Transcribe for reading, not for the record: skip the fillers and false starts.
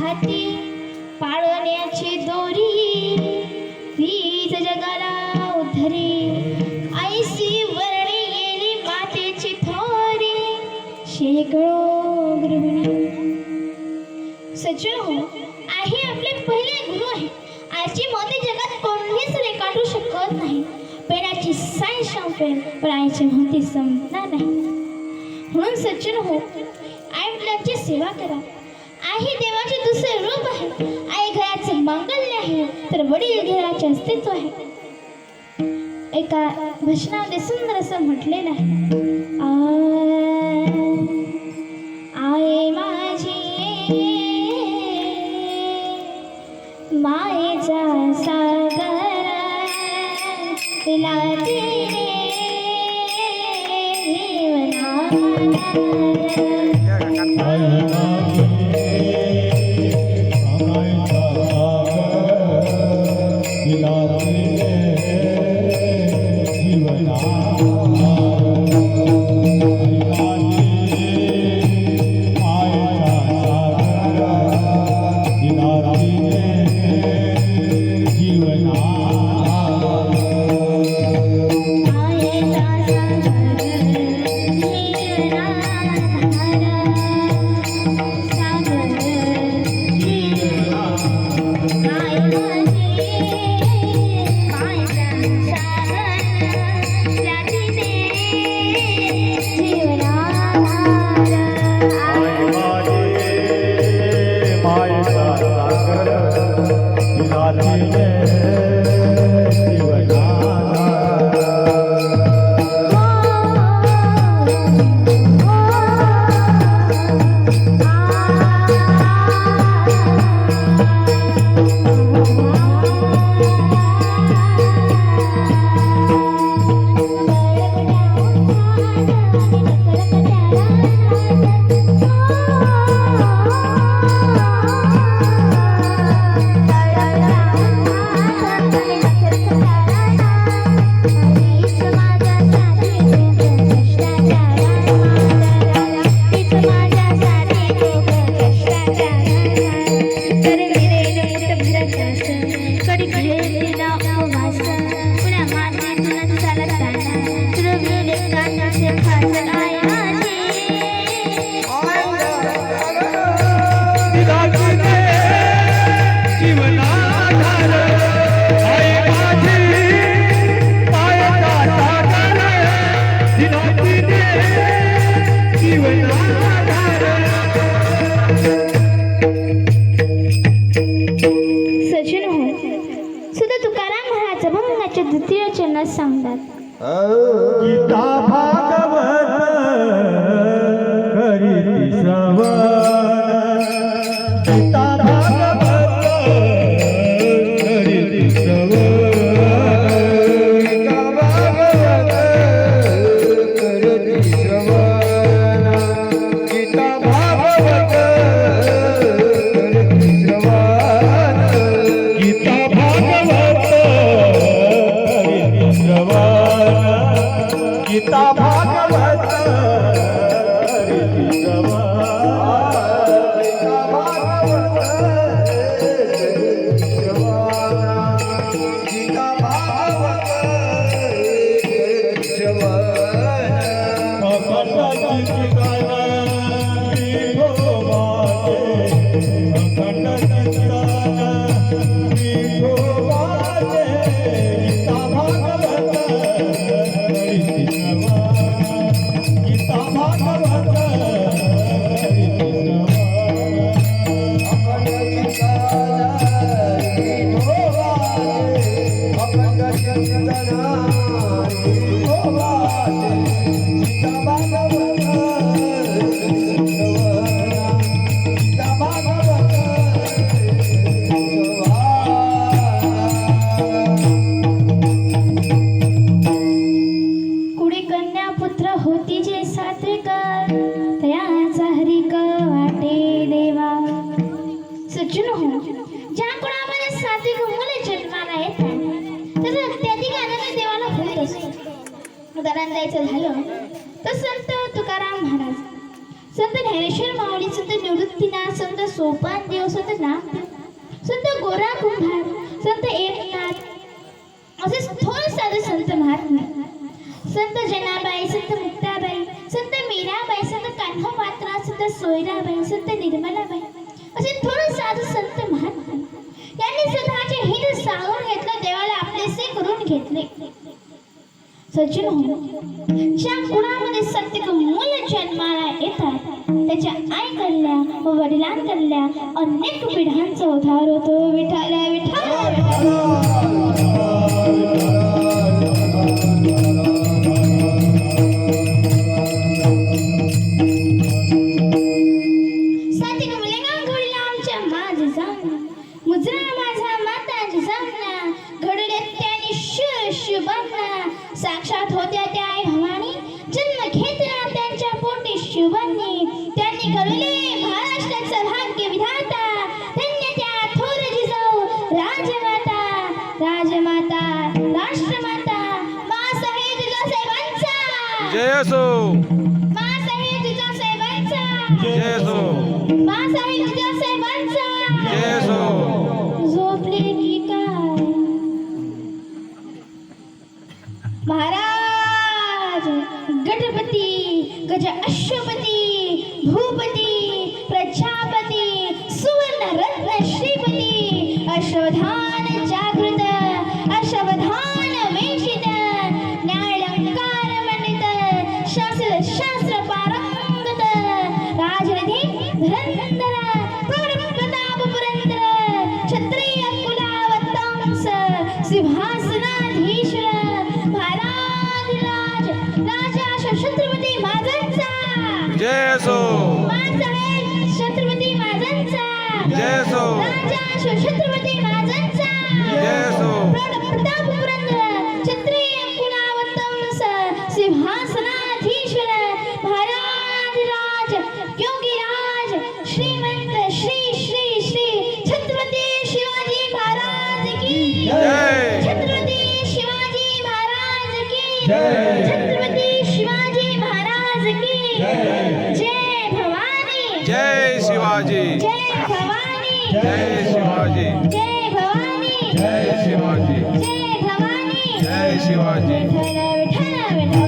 हाती पाळण्याची दोरी वीज जगाला उद्धरी ऐसी वर्णी येली मातेची थोरी शेकडो गृहिणी सज्जन हो आई आपले पहिले गुरु आहे. आईची मोती जगात कोणीच रेखाटू शकत नाही. पेण्याची साय संपेल पण आईची मोती संपणार नाही. म्हणून सज्जन हो आई वडिलांची सेवा करा. आई ही देवाचे दुसरे रूप आहे. आई घराचे मांगल्य आहे तर वडील घराचे अस्तित्व आहे. एका भजनामध्ये सुंदर असं म्हटलेलं आहे आई माझी मायेचा सागर लागे द्वितीय चरणात सांगतात गीता भागवत करीती श्रवण गीता भागवत करीती श्रवण गीता भागवत करीती श्रवण गीता भागवत करीती श्रवण गीता भागवत गीता भागवत उदाहरण द्यायचं झालं तर संत तुकाराम महाराज संत ज्ञानेश्वर माऊली, संत निवृत्तीनाथ, संत सोपान देव, संत नामदेव, संत गोरा कुंभार, संत एकनाथ, असे थोर साधे संत महात्मा, संत जनाबाई, संत मुक्ताबाई, संत मीराबाई, संत कान्होपात्रा, संत सोयराबाई, संत निर्मलाबाई, असे थोर साधू संत महात्मा यांनी स्वतःचे हित सांगून घेतलं, देवाला आपलेसे करून घेतले. सज्जन हो, ज्या कुणामध्ये सत्य मूल जन्माला येतात त्याच्या आईकडल्या व वडिलांकडल्या अनेक पिढ्यांचा उद्धार होतो. विठ्ठल विठ्ठल सातिक मुलगा घडला आमच्या माझ जामना, मुजरा माझा माता जिजामना, घडले त्याने शुभांना, साक्षात होत्या त्या आई भवानी, जन्म घेतला त्यांच्या पोटी शुभांनी, त्यांनी घडले महाराष्ट्राचं भाग्य विधाता, धन्य त्या थोर जिजाऊ राजमाता, राजमाता, राष्ट्रमाता, मासाहेब जिजासाहेबांचा जय असो, मासाहेब जिजासाहेबांचा जय असो, मासाहेब जिजासाहेबांचा जय असो. झोपले की काय महाराज, गणपती, गज अश्वपती, भूपती, प्रजापती, सुवर्ण रत्न श्रीपती, अश्वधान जागृत, अश्वधान वेशित, न्यायालंकार मंडित, शास्त्र पारंगत, राजनिधी धुरंधर, प्रताप पुरंदर, क्षत्रिय कुलावतंस, सिंहासनाधीश्वर, राजा छत्रपती महाराजांचा जय असो, मासाहेब छत्रपती महाराजांचा जय असो, राजा छत्रपती महाराजांचा जय असो. प्रताप पुरंदर, क्षत्रिय कुलावतंस, सिंहासनाधीश्वर, महाराज योगीराज, श्रीमंत श्री श्री श्री छत्रपती शिवाजी महाराज की जय. छत्रपती शिवाजी महाराज की जय. छत्रपती शिवाजी महाराज की जय भवानी, जय शिवाजी, जय भवानी, जय शिवाजी, जय भवानी, जय शिवाजी, जय भवानी, जय शिवाजी. विठ्ठल विठ्ठल विठ्ठल